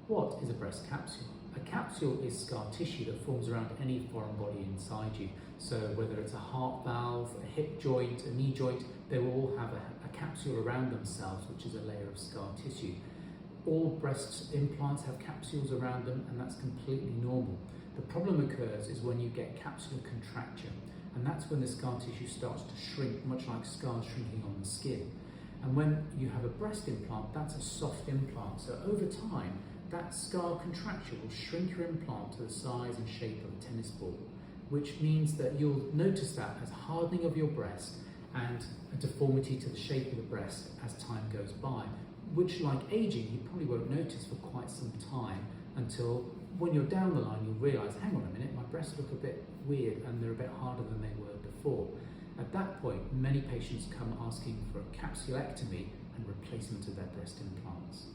What is a breast capsule? A capsule is scar tissue that forms around any foreign body inside you. So whether it's a heart valve, a hip joint, a knee joint, they will all have a capsule around themselves, which is a layer of scar tissue. All breast implants have capsules around them, and that's completely normal. The problem occurs is when you get capsular contracture, and that's when the scar tissue starts to shrink, much like scars shrinking on the skin. And when you have a breast implant, that's a soft implant. So over time, that scar contracture will shrink your implant to the size and shape of a tennis ball, which means that you'll notice that as hardening of your breast and a deformity to the shape of the breast as time goes by, which, like aging, you probably won't notice for quite some time until when you're down the line, you'll realise, hang on a minute, my breasts look a bit weird and they're a bit harder than they were before. At that point, many patients come asking for a capsulectomy and replacement of their breast implants.